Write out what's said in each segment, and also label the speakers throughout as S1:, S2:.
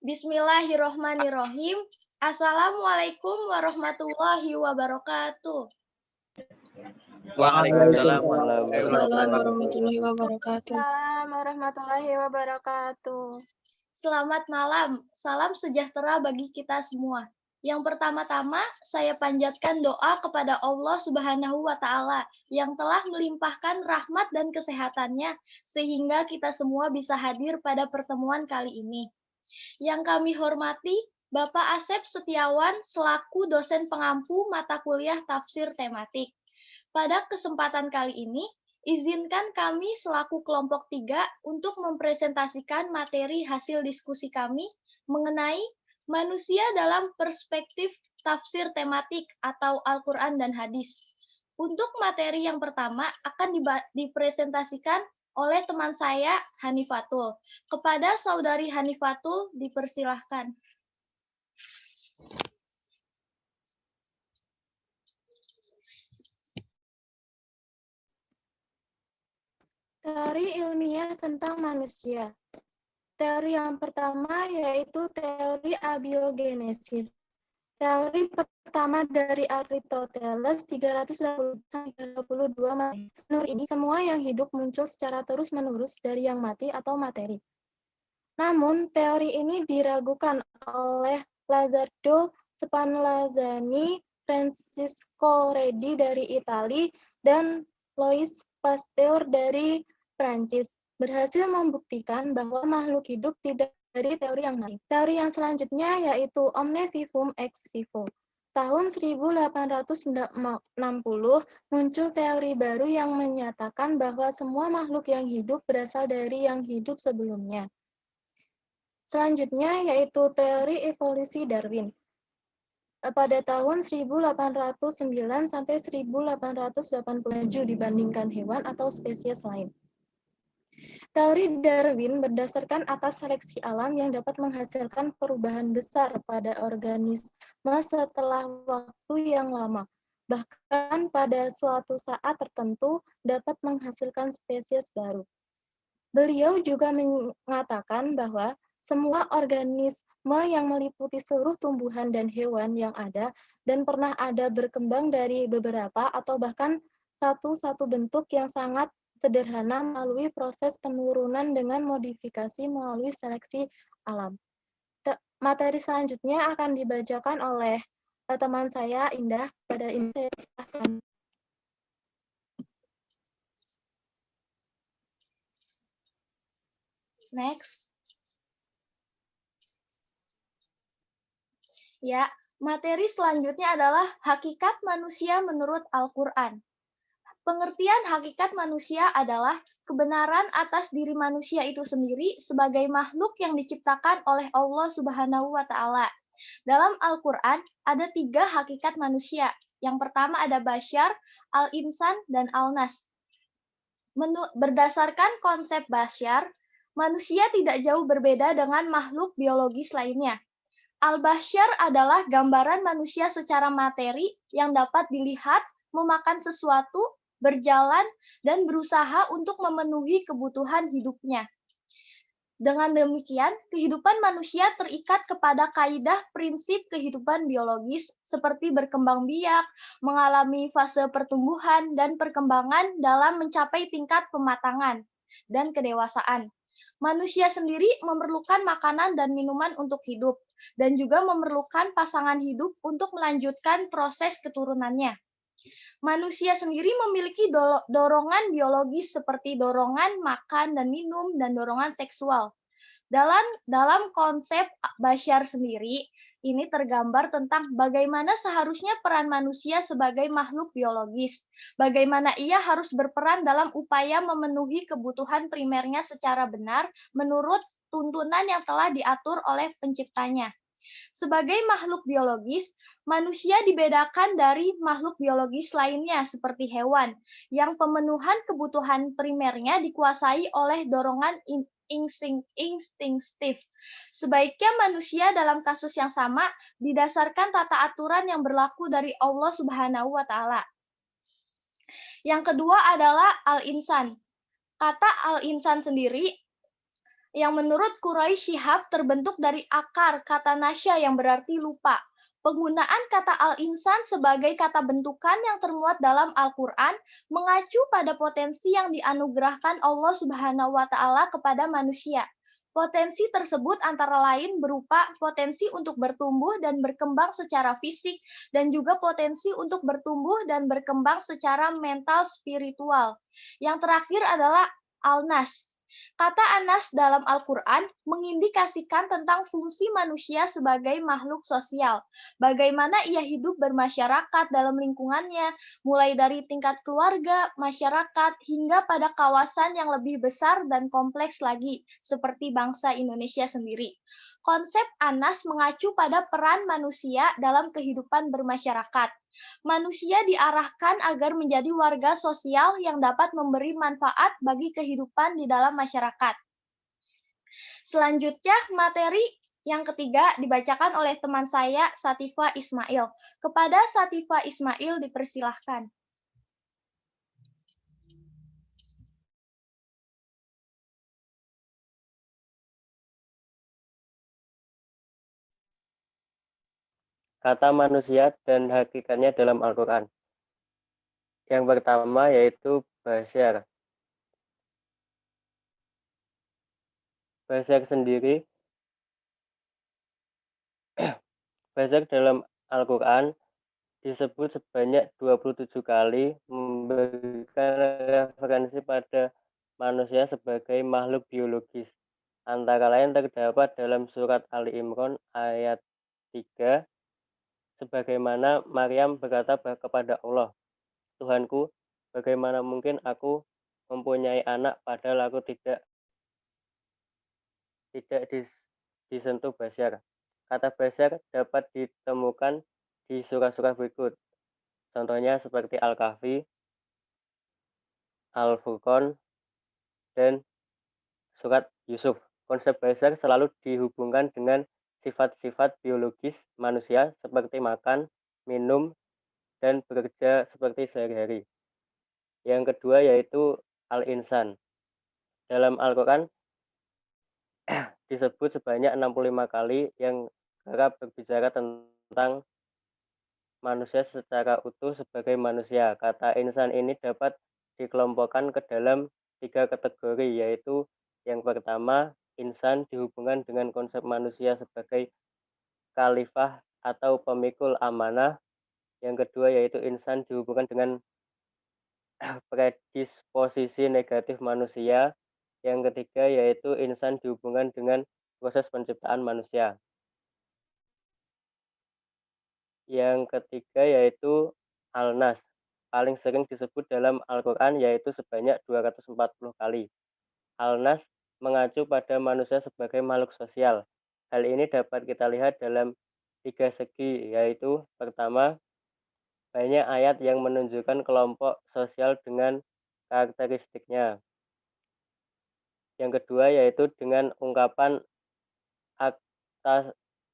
S1: Bismillahirrohmanirrohim. Assalamualaikum warahmatullahi wabarakatuh.
S2: Waalaikumsalam
S3: warahmatullahi wabarakatuh.
S4: Waalaikumsalam warahmatullahi wabarakatuh.
S1: Selamat malam, salam sejahtera bagi kita semua. Yang pertama-tama, saya panjatkan doa kepada Allah Subhanahu wa Ta'ala yang telah melimpahkan rahmat dan kesehatannya, sehingga kita semua bisa hadir pada pertemuan kali ini. Yang kami hormati, Bapak Asep Setiawan selaku dosen pengampu mata kuliah tafsir tematik. Pada kesempatan kali ini, izinkan kami selaku kelompok 3 untuk mempresentasikan materi hasil diskusi kami mengenai manusia dalam perspektif tafsir tematik atau Al-Quran dan Hadis. Untuk materi yang pertama akan dipresentasikan oleh teman saya, Hanifatul. Kepada saudari Hanifatul, dipersilahkan.
S4: Teori ilmiah tentang manusia. Teori yang pertama yaitu teori abiogenesis. Teori pertama dari Aristoteles 332 menurut ini semua yang hidup muncul secara terus-menerus dari yang mati atau materi. Namun teori ini diragukan oleh Lazzardo Spallanzani, Francisco Redi dari Italia, dan Louis Pasteur dari Prancis berhasil membuktikan bahwa makhluk hidup tidak dari teori yang lain. Teori yang selanjutnya yaitu omne vivum ex vivo. Tahun 1860 muncul teori baru yang menyatakan bahwa semua makhluk yang hidup berasal dari yang hidup sebelumnya. Selanjutnya yaitu teori evolusi Darwin. Pada tahun 1809 sampai 1887 dibandingkan hewan atau spesies lain. Teori Darwin berdasarkan atas seleksi alam yang dapat menghasilkan perubahan besar pada organisme setelah waktu yang lama. Bahkan pada suatu saat tertentu dapat menghasilkan spesies baru. Beliau juga mengatakan bahwa semua organisme yang meliputi seluruh tumbuhan dan hewan yang ada dan pernah ada berkembang dari beberapa atau bahkan satu bentuk yang sangat sederhana melalui proses penurunan dengan modifikasi melalui seleksi alam. Materi selanjutnya akan dibacakan oleh teman saya, Indah. Pada ini saya silakan.
S1: Next. Ya, materi selanjutnya adalah hakikat manusia menurut Al-Quran. Pengertian hakikat manusia adalah kebenaran atas diri manusia itu sendiri sebagai makhluk yang diciptakan oleh Allah Subhanahu wa Ta'ala. Dalam Al-Quran ada 3 hakikat manusia. Yang pertama ada Bashar, Al-Insan, dan Al-Nas. Berdasarkan konsep Bashar, manusia tidak jauh berbeda dengan makhluk biologis lainnya. Al-Bashar adalah gambaran manusia secara materi yang dapat dilihat, memakan sesuatu, berjalan, dan berusaha untuk memenuhi kebutuhan hidupnya. Dengan demikian, kehidupan manusia terikat kepada kaidah prinsip kehidupan biologis seperti berkembang biak, mengalami fase pertumbuhan dan perkembangan dalam mencapai tingkat pematangan dan kedewasaan. Manusia sendiri memerlukan makanan dan minuman untuk hidup, dan juga memerlukan pasangan hidup untuk melanjutkan proses keturunannya. Manusia sendiri memiliki dorongan biologis seperti dorongan makan dan minum dan dorongan seksual. Dalam konsep Bashar sendiri, ini tergambar tentang bagaimana seharusnya peran manusia sebagai makhluk biologis, bagaimana ia harus berperan dalam upaya memenuhi kebutuhan primernya secara benar menurut tuntunan yang telah diatur oleh penciptanya. Sebagai makhluk biologis, manusia dibedakan dari makhluk biologis lainnya seperti hewan, yang pemenuhan kebutuhan primernya dikuasai oleh dorongan instinktif. Sebaiknya manusia dalam kasus yang sama didasarkan tata aturan yang berlaku dari Allah Subhanahu wa Ta'ala. Yang kedua adalah al-insan. Kata al-insan sendiri yang menurut Quraisy Shihab terbentuk dari akar kata nasya yang berarti lupa. Penggunaan kata al-insan sebagai kata bentukan yang termuat dalam Al-Quran mengacu pada potensi yang dianugerahkan Allah Subhanahu wa Ta'ala kepada manusia. Potensi tersebut antara lain berupa potensi untuk bertumbuh dan berkembang secara fisik, dan juga potensi untuk bertumbuh dan berkembang secara mental spiritual. Yang terakhir adalah al-nas. Kata Anas dalam Al-Quran mengindikasikan tentang fungsi manusia sebagai makhluk sosial. Bagaimana ia hidup bermasyarakat dalam lingkungannya, mulai dari tingkat keluarga, masyarakat, hingga pada kawasan yang lebih besar dan kompleks lagi, seperti bangsa Indonesia sendiri. Konsep Anas mengacu pada peran manusia dalam kehidupan bermasyarakat. Manusia diarahkan agar menjadi warga sosial yang dapat memberi manfaat bagi kehidupan di dalam masyarakat. Selanjutnya, materi yang ketiga dibacakan oleh teman saya, Satifa Ismail. Kepada Satifa Ismail dipersilahkan.
S2: Kata manusia dan hakikatnya dalam Al-Quran. Yang pertama yaitu basyar. Basyar sendiri, basyar dalam Al-Quran disebut sebanyak 27 kali, memberikan referensi pada manusia sebagai makhluk biologis. Antara lain terdapat dalam surat Ali Imran ayat 3, sebagaimana Maryam berkata kepada Allah, Tuhanku, bagaimana mungkin aku mempunyai anak padahal aku tidak disentuh basyar. Kata basyar dapat ditemukan di surah-surah berikut. Contohnya seperti Al-Kahfi, Al-Furqan, dan surat Yusuf. Konsep basyar selalu dihubungkan dengan sifat-sifat biologis manusia seperti makan, minum, dan bekerja seperti sehari-hari. Yang kedua yaitu al-insan. Dalam Al-Quran disebut sebanyak 65 kali yang kerap berbicara tentang manusia secara utuh sebagai manusia. Kata insan ini dapat dikelompokkan ke dalam 3 kategori, yaitu yang pertama, insan dihubungkan dengan konsep manusia sebagai khalifah atau pemikul amanah. Yang kedua yaitu insan dihubungkan dengan predisposisi negatif manusia. Yang ketiga yaitu insan dihubungkan dengan proses penciptaan manusia. Yang ketiga yaitu al-nas, paling sering disebut dalam Al-Quran yaitu sebanyak 240 kali. Al-nas mengacu pada manusia sebagai makhluk sosial. Hal ini dapat kita lihat dalam 3 segi, yaitu pertama, banyak ayat yang menunjukkan kelompok sosial dengan karakteristiknya. Yang kedua yaitu dengan ungkapan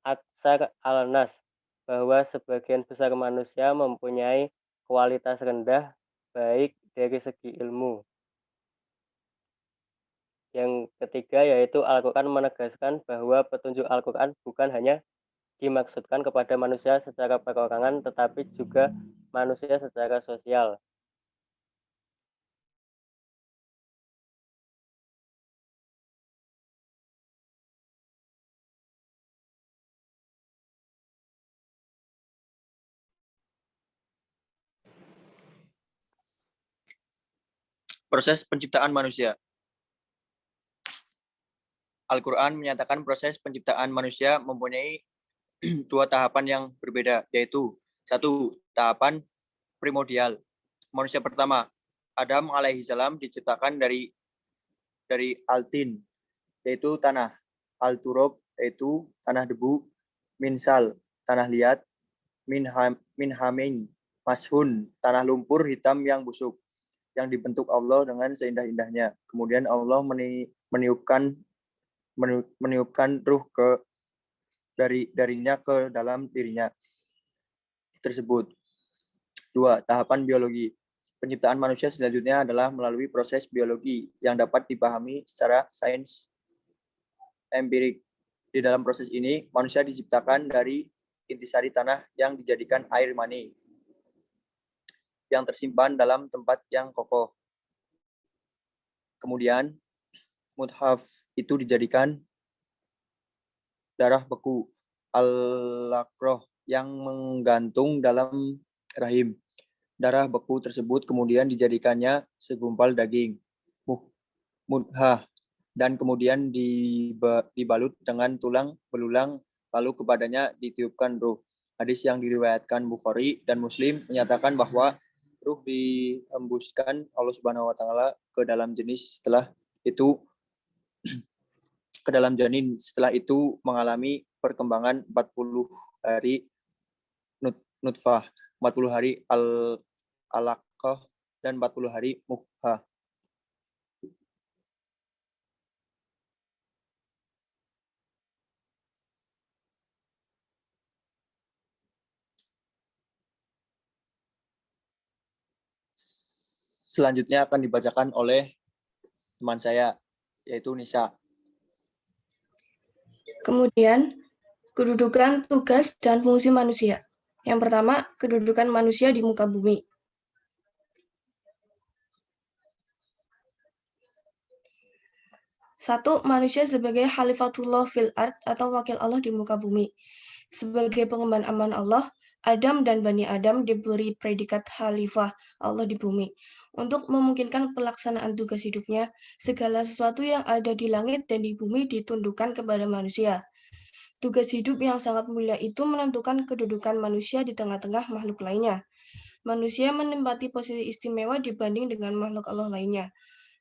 S2: aksar al-nas, bahwa sebagian besar manusia mempunyai kualitas rendah baik dari segi ilmu. Yang ketiga yaitu Al-Quran menegaskan bahwa petunjuk Al-Quran bukan hanya dimaksudkan kepada manusia secara perorangan, tetapi juga manusia secara sosial.
S5: Proses penciptaan manusia. Al-Quran menyatakan proses penciptaan manusia mempunyai 2 tahapan yang berbeda, yaitu 1. Tahapan primordial. Manusia pertama, Adam alaihi salam, diciptakan dari al-tin, yaitu tanah, al-turab, yaitu tanah debu, minsal, tanah liat, minhamin, mashun, tanah lumpur hitam yang busuk, yang dibentuk Allah dengan seindah-indahnya. Kemudian Allah meniupkan ruh darinya ke dalam dirinya tersebut. 2. Tahapan biologi. Penciptaan manusia selanjutnya adalah melalui proses biologi yang dapat dipahami secara sains empirik. Di dalam proses ini, manusia diciptakan dari intisari tanah yang dijadikan air mani yang tersimpan dalam tempat yang kokoh. Kemudian, mudhaf itu dijadikan darah beku, al-laqroh yang menggantung dalam rahim. Darah beku tersebut kemudian dijadikannya segumpal daging, mudhah, dan kemudian dibalut dengan tulang belulang, lalu kepadanya ditiupkan ruh. Hadis yang diriwayatkan Bukhari dan Muslim menyatakan bahwa ruh dihembuskan Allah Subhanahu wa taala ke dalam jenis setelah itu janin, setelah itu mengalami perkembangan 40 hari nutfah, 40 hari alaqah, dan 40 hari mudghah. Selanjutnya akan dibacakan oleh teman saya, yaitu Nisa.
S3: Kemudian, kedudukan, tugas, dan fungsi manusia. Yang pertama, kedudukan manusia di muka bumi. Satu, manusia sebagai Khalifatullah fil ard atau wakil Allah di muka bumi. Sebagai pengemban amanah Allah, Adam dan Bani Adam diberi predikat khalifah Allah di bumi. Untuk memungkinkan pelaksanaan tugas hidupnya, segala sesuatu yang ada di langit dan di bumi ditundukkan kepada manusia. Tugas hidup yang sangat mulia itu menentukan kedudukan manusia di tengah-tengah makhluk lainnya. Manusia menempati posisi istimewa dibanding dengan makhluk Allah lainnya.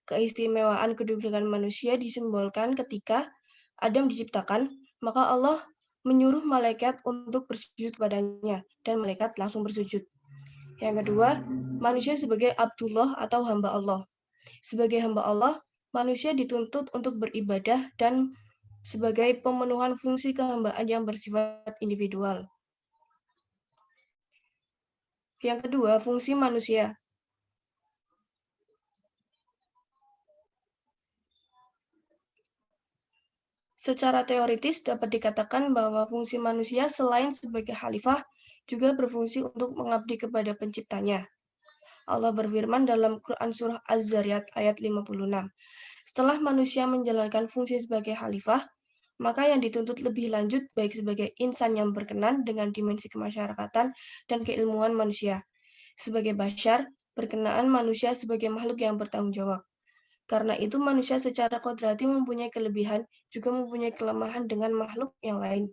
S3: Keistimewaan kedudukan manusia disimbolkan ketika Adam diciptakan, maka Allah menyuruh malaikat untuk bersujud padanya, dan malaikat langsung bersujud. Yang kedua, manusia sebagai Abdullah atau hamba Allah. Sebagai hamba Allah, manusia dituntut untuk beribadah dan sebagai pemenuhan fungsi kehambaan yang bersifat individual. Yang kedua, fungsi manusia. Secara teoritis dapat dikatakan bahwa fungsi manusia selain sebagai khalifah juga berfungsi untuk mengabdi kepada penciptanya. Allah berfirman dalam Quran Surah Az-Zariyat ayat 56. Setelah manusia menjalankan fungsi sebagai khalifah, maka yang dituntut lebih lanjut baik sebagai insan yang berkenan dengan dimensi kemasyarakatan dan keilmuan manusia. Sebagai bashar, berkenaan manusia sebagai makhluk yang bertanggung jawab. Karena itu manusia secara kodrati mempunyai kelebihan, juga mempunyai kelemahan dengan makhluk yang lain.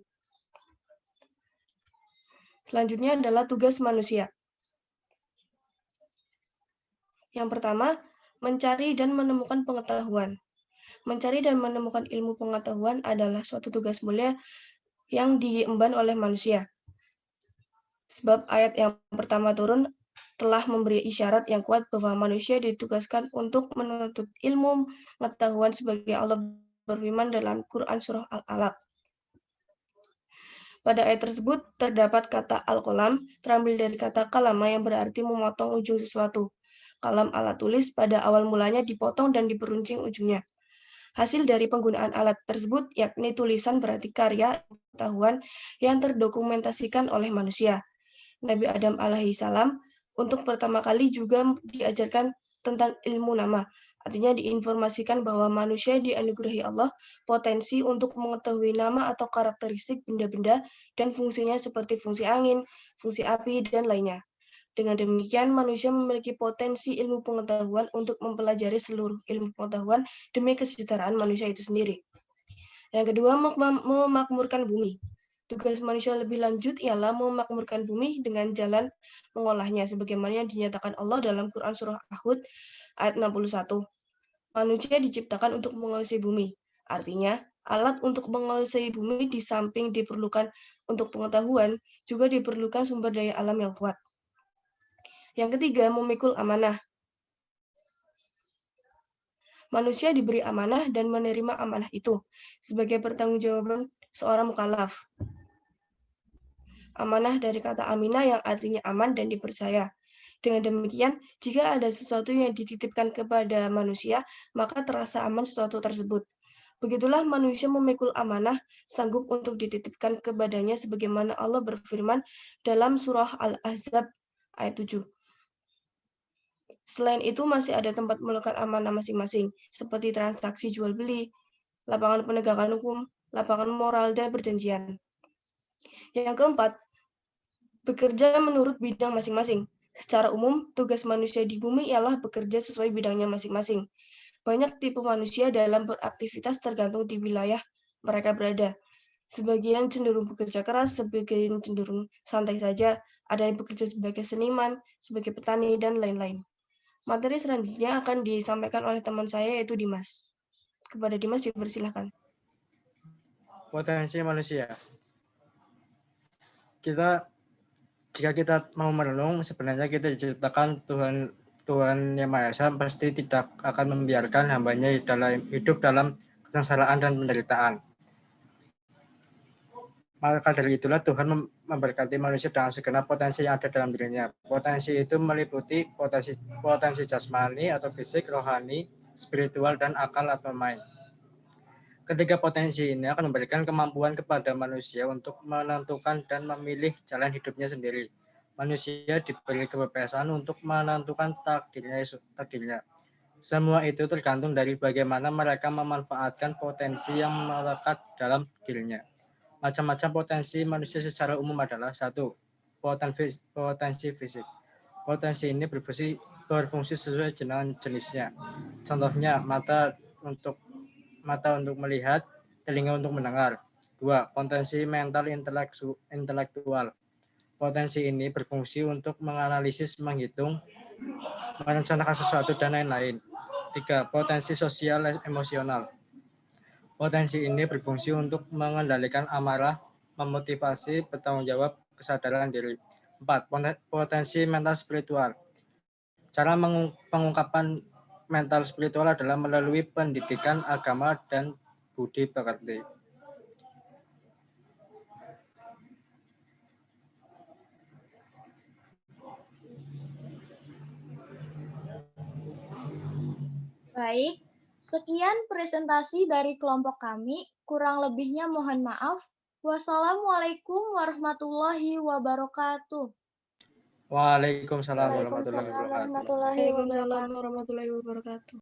S3: Selanjutnya adalah tugas manusia. Yang pertama, mencari dan menemukan pengetahuan. Mencari dan menemukan ilmu pengetahuan adalah suatu tugas mulia yang diemban oleh manusia. Sebab ayat yang pertama turun telah memberi isyarat yang kuat bahwa manusia ditugaskan untuk menuntut ilmu pengetahuan sebagai Allah berfirman dalam Quran Surah Al-Alaq. Pada ayat tersebut terdapat kata al-qalam, terambil dari kata kalama yang berarti memotong ujung sesuatu. Kalam alat tulis pada awal mulanya dipotong dan diperuncing ujungnya. Hasil dari penggunaan alat tersebut yakni tulisan berarti karya pengetahuan yang terdokumentasikan oleh manusia. Nabi Adam alaihissalam untuk pertama kali juga diajarkan tentang ilmu nama. Artinya diinformasikan bahwa manusia dianugerahi Allah potensi untuk mengetahui nama atau karakteristik benda-benda dan fungsinya seperti fungsi angin, fungsi api, dan lainnya. Dengan demikian, manusia memiliki potensi ilmu pengetahuan untuk mempelajari seluruh ilmu pengetahuan demi kesejahteraan manusia itu sendiri. Yang kedua, memakmurkan bumi. Tugas manusia lebih lanjut ialah memakmurkan bumi dengan jalan mengolahnya, sebagaimana yang dinyatakan Allah dalam Quran Surah Hud ayat 61. Manusia diciptakan untuk menguasai bumi. Artinya, alat untuk menguasai bumi di samping diperlukan untuk pengetahuan, juga diperlukan sumber daya alam yang kuat. Yang ketiga, memikul amanah. Manusia diberi amanah dan menerima amanah itu sebagai pertanggungjawaban seorang mukallaf. Amanah dari kata aminah yang artinya aman dan dipercaya. Dengan demikian, jika ada sesuatu yang dititipkan kepada manusia, maka terasa aman sesuatu tersebut. Begitulah manusia memikul amanah, sanggup untuk dititipkan kepadanya sebagaimana Allah berfirman dalam surah Al-Ahzab ayat 7. Selain itu masih ada tempat melekat amanah masing-masing, seperti transaksi jual-beli, lapangan penegakan hukum, lapangan moral, dan perjanjian. Yang keempat, bekerja menurut bidang masing-masing. Secara umum, tugas manusia di bumi ialah bekerja sesuai bidangnya masing-masing. Banyak tipe manusia dalam beraktivitas tergantung di wilayah mereka berada. Sebagian cenderung bekerja keras, sebagian cenderung santai saja, ada yang bekerja sebagai seniman, sebagai petani, dan lain-lain. Materi selanjutnya akan disampaikan oleh teman saya, yaitu Dimas. Kepada Dimas dipersilahkan.
S6: Potensi manusia. Jika kita mau merenung, sebenarnya kita diciptakan Tuhan Yang Maha Esa pasti tidak akan membiarkan hambanya hidup dalam kesengsaraan dan penderitaan. Maka dari itulah Tuhan memberkati manusia dengan segenap potensi yang ada dalam dirinya. Potensi itu meliputi potensi jasmani atau fisik, rohani, spiritual, dan akal atau mind. Ketiga potensi ini akan memberikan kemampuan kepada manusia untuk menentukan dan memilih jalan hidupnya sendiri. Manusia diberi kebebasan untuk menentukan takdirnya. Semua itu tergantung dari bagaimana mereka memanfaatkan potensi yang melekat dalam dirinya. Macam-macam potensi manusia secara umum adalah: 1. Potensi fisik. Potensi ini berfungsi sesuai dengan jenisnya. Contohnya, mata untuk melihat, telinga untuk mendengar. 2. Potensi mental intelektual. Potensi ini berfungsi untuk menganalisis, menghitung, merencanakan sesuatu, dan lain-lain. 3. Potensi sosial emosional. Potensi ini berfungsi untuk mengendalikan amarah, memotivasi, bertanggung jawab, kesadaran diri. 4. Potensi mental spiritual. Cara pengungkapan mental spiritual adalah melalui pendidikan agama dan budi pekerti.
S1: Baik, sekian presentasi dari kelompok kami. Kurang lebihnya mohon maaf. Wassalamualaikum warahmatullahi wabarakatuh.
S6: Waalaikumsalam warahmatullahi
S4: Waalaikumsalam
S6: wabarakatuh.
S4: warahmatullahi
S3: Waalaikumsalam
S4: wabarakatuh.
S3: warahmatullahi wabarakatuh.